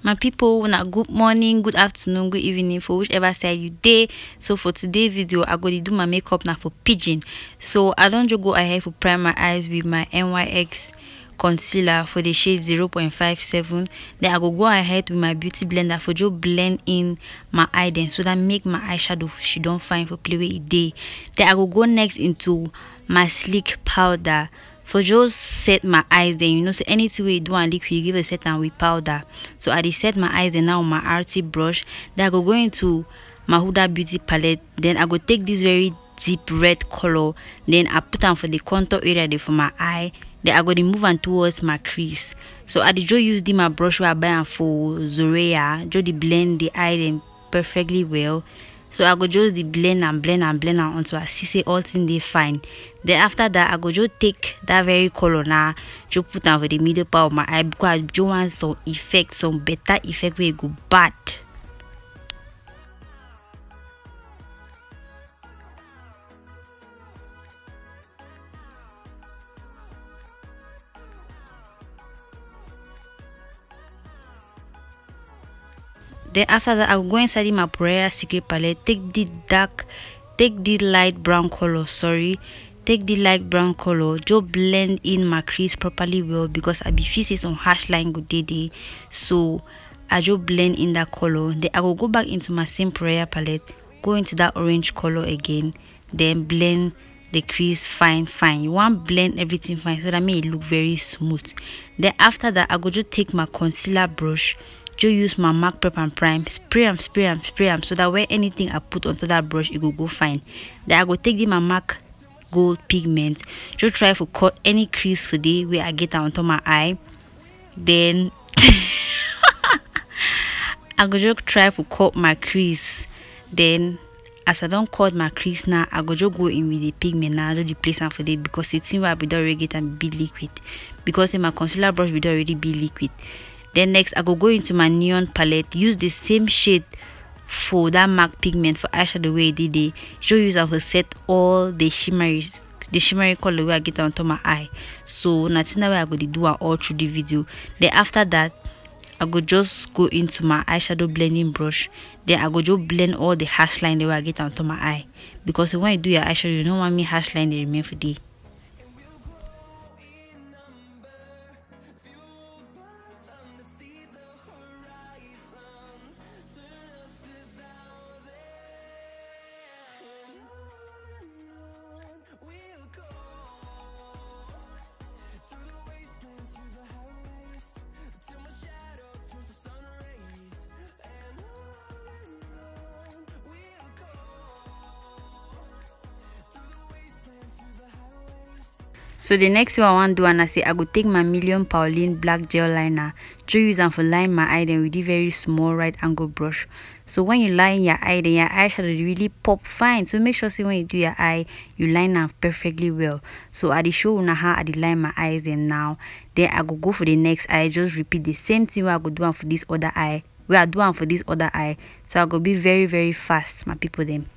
My people, una good morning, good afternoon, good evening for whichever side you dey. So for today's video, I go to do my makeup now for Pidgin. So I don't just go ahead to prime my eyes with my NYX concealer for the shade 0.57. Then I go ahead with my beauty blender for just blend in my eye then, so that make my eyeshadow she don't fine for play with it day. Then I go next into my sleek powder for just set my eyes then. You know, so anything we do and liquid, you give a set and with powder. So I just set my eyes then now with my RT brush. Then I go into my Huda beauty palette. Then I go take this very deep red color, then I put on for the contour area there for my eye. Then I go to move on towards my crease. So I just use my brush where I buy for Zorea just blend the eye then perfectly well. So I go just blend and until I see all things they fine. Then after that, I go just take that very color now, just put on for the middle part of my eye, because I just want some effect, some better effect where it go bad. Then after that, I will go inside my Prayer Secret palette, take the light brown color, take the light brown color, just blend in my crease properly well, because I be facing some harsh line good day. So I just blend in that color. Then I will go back into my same Prayer palette, go into that orange color again, then blend the crease fine. You want blend everything fine so that may it look very smooth. Then after that, I go just take my concealer brush, just use my MAC prep and prime, spray them, so that when anything I put onto that brush, it will go fine. Then I go take my MAC gold pigment, just try to cut any crease for the where I get onto my eye. Then I go just try to cut my crease. Then as I don't cut my crease now, I go just go in with the pigment now, just place them for the, because it seems like I be already get and be liquid, because in my concealer brush we already be liquid. Then next I go into my neon palette, use the same shade for that MAC pigment for eyeshadow way they did. Show use to set all the shimmery color where I get onto my eye. So nothing that way I go to do all through the video. Then after that, I go just go into my eyeshadow blending brush. Then I go just blend all the harsh line the way I get onto my eye, because when you do your eyeshadow, you don't want me harsh line to remain for day. So the next thing I want to do, and I say I go take my Million Pauline black gel liner, to use them for line my eye then with a very small right angle brush. So when you line your eye, then your eyeshadow really pop fine. So make sure when you do your eye, you line them perfectly well. So I show you how I line my eyes then now. Then I go for the next eye, just repeat the same thing where I go do for this other eye. Where I do for this other eye. So I go be very fast, my people them.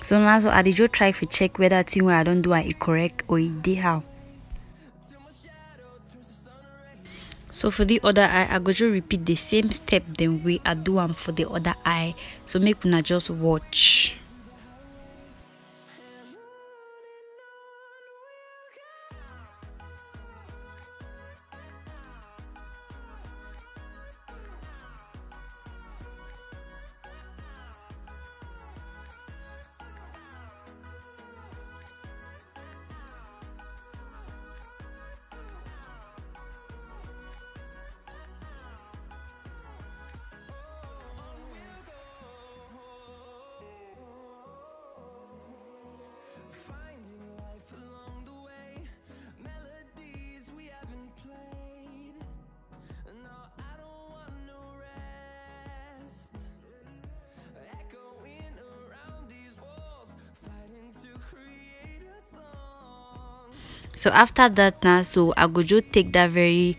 So now so I just try to check whether thing where I don't do it correct or it did how. So for the other eye, I go to repeat the same step then way I do them for the other eye. So make una just watch. So after that now, so I go just take that very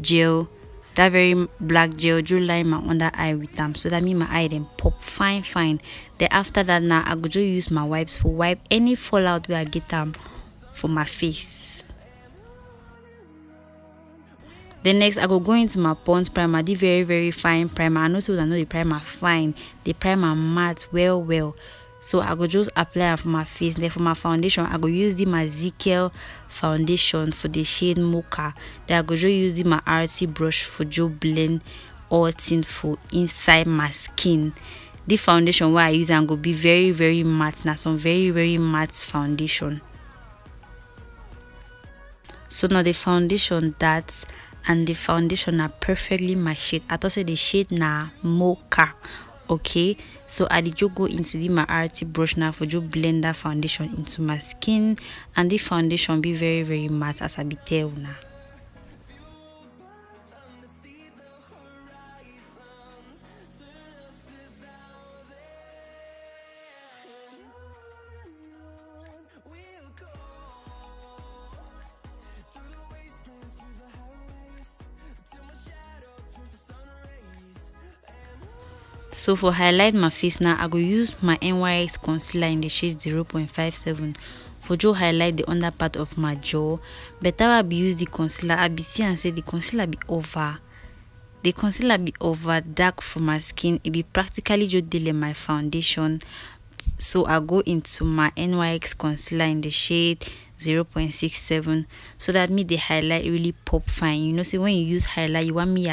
gel, that very black gel, just line my under eye with them, so that mean my eye then pop fine. Then after that now, I go just use my wipes for wipe any fallout where I get them for my face. Then next I go into my Pond's primer, the very fine primer. I know so I know the primer fine, the primer matte well. So I go just apply it for my face. Then for my foundation, I go use the Ezekiel foundation for the shade Mocha. Then I go just use the my RC brush for just blend all things for inside my skin. The foundation where I use and go be very matte. Now some very matte foundation. So now the foundation that's and the foundation are perfectly my shade. I thought say the shade na Mocha. Okay, so I did just go into the my RT brush now for just blend that foundation into my skin, and the foundation be very matte as I be tell now. So for highlight my face now, I go use my NYX concealer in the shade 0.57 for just highlight the under part of my jaw. But I will be use the concealer. I be see and say the concealer be over. The concealer be over dark for my skin. It be practically just delay my foundation. So I go into my NYX concealer in the shade 0.67 so that me the highlight really pop fine. You know, see when you use highlight, you want me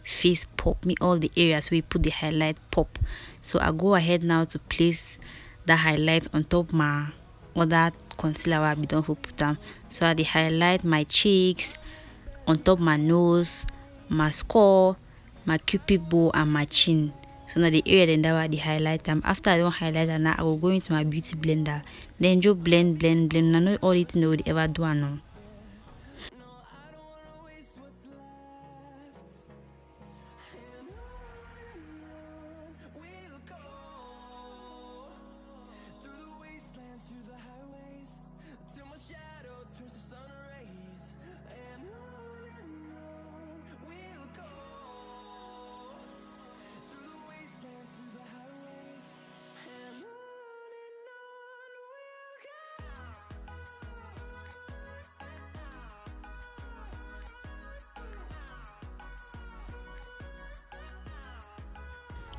face pop, me all the areas where you put the highlight pop. So I go ahead now to place the highlight on top my other concealer where I be done for put them. So I highlight my cheeks, on top my nose, my skull, my cupid bow, and my chin. So now the area then that where the highlight them. After I don't highlight that, now I will go into my beauty blender, then just blend. I know all it know they ever do I know.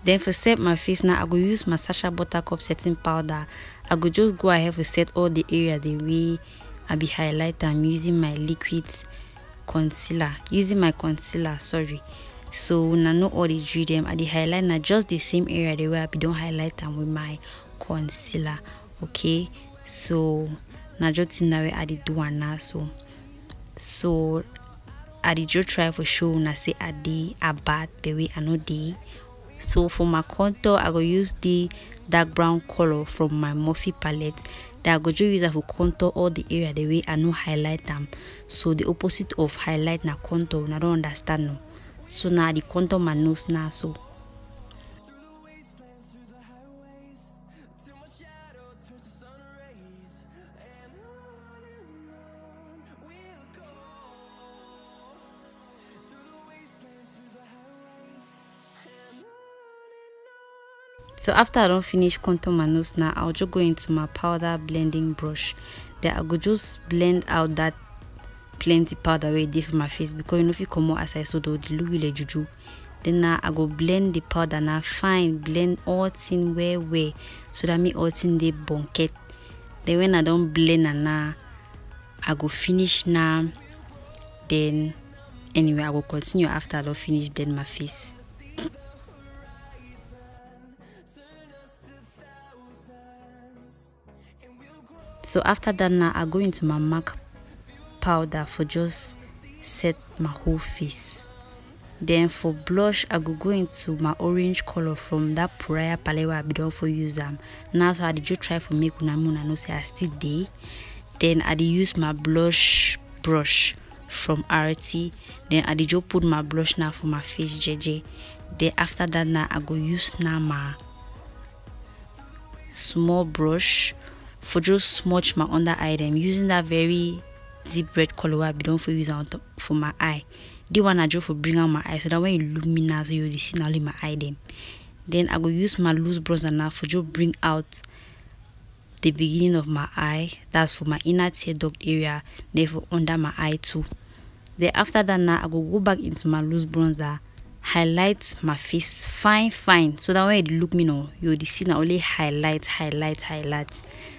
Then for set my face now, I go use my Sacha Buttercup setting powder. I go just go ahead to set all the area the way I be highlight. I'm using my liquid concealer. Sorry. So when I know all the three them, I the highlight now just the same area the way I be don't highlight them with my concealer. Okay. So now just in that way I did do one now. So I did just try for show when I say I did a bad baby I know day. So for my contour, I go use the dark brown color from my Morphe palette. That I go just use that for contour all the area the way I know highlight them. So the opposite of highlight na contour, I don't understand no. So now the contour my nose now so. So after I don't finish contour my nose now, I'll just go into my powder blending brush. Then I go just blend out that plenty powder where I did for my face, because you know if you come out as I saw the look really juju. Then now I go blend the powder now fine, blend all thing way so that me all thing they bonket. Then when I don't blend and now I go finish now. Then anyway I will continue after I don't finish blend my face. So after that now I go into my MAC powder for just set my whole face. Then for blush I go into my orange color from that Pariah palette where I be done for use them. Now so I did just try for make una know say I still day. Then I did use my blush brush from RT. Then I did just put my blush now for my face JJ. Then after that now I go use now my small brush for just smudge my under eye. I'm using that very deep red color wey I be don for use on top for my eye. The one I just for bring out my eye, so that when you look me now, so you see only my eye them. Then I go use my loose bronzer now for just bring out the beginning of my eye. That's for my inner tear duct area, therefore under my eye too. Then after that now I go back into my loose bronzer, highlight my face fine, so that when you look me now, you see now only highlight.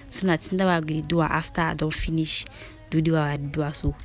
So that's what I'm gonna do after I don't finish do what I do so.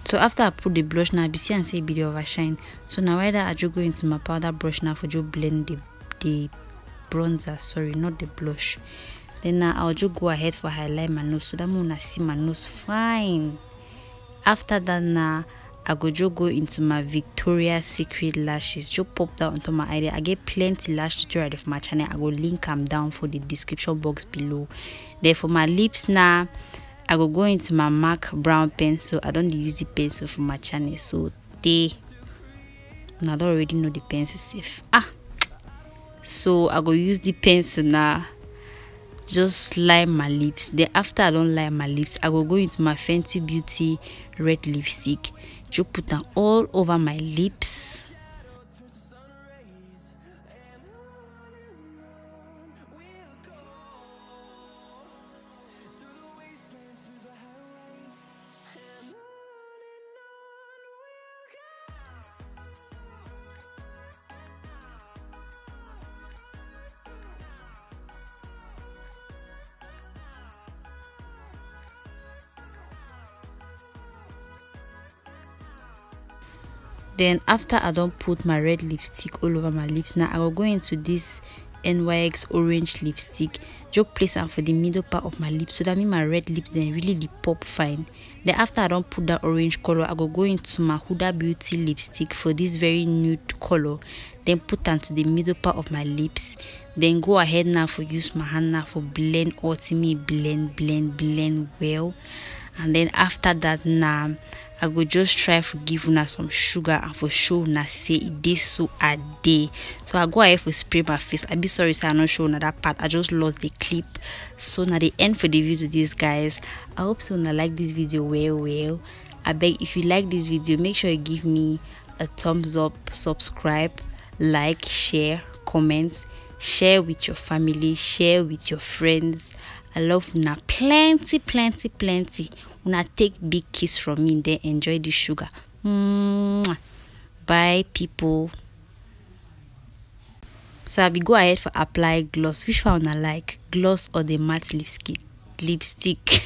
So after I put the blush now, I be see and say be overshine. So now whether I just go into my powder brush now for just blend the bronzer, sorry, not the blush. Then now I'll just go ahead for highlight my nose, so that when I see my nose fine. After that now I go just go into my Victoria's Secret lashes, just pop down onto my eye. I get plenty lash tutorial of my channel. I go link them down for the description box below. Then for my lips now, I go into my MAC brown pencil. I don't use the pencil for my channel, so I don't already know the pencil safe. So I go use the pencil now, just line my lips. Then after I don't line my lips, I go into my Fenty Beauty red lipstick, just put them all over my lips. Then after I don't put my red lipstick all over my lips, now I will go into this NYX orange lipstick, just place them for the middle part of my lips, so that means my red lips then really pop fine. Then after I don't put that orange color, I will go into my Huda Beauty lipstick for this very nude color, then put them to the middle part of my lips. Then go ahead now for use my hand now for blend ultimate blend well. And then after that now I go just try for give una some sugar and for show una say it is so a day. So I go ahead for spray my face. I be sorry say I not show una that part. I just lost the clip. So now the end for the video this guys. I hope so una like this video well. I beg if you like this video, make sure you give me a thumbs up, subscribe, like, share, comment, share with your family, share with your friends. I love una plenty. Una take big kiss from me, then enjoy the sugar. Bye people. So I be go ahead for apply gloss. Which one I like, gloss or the matte lipstick?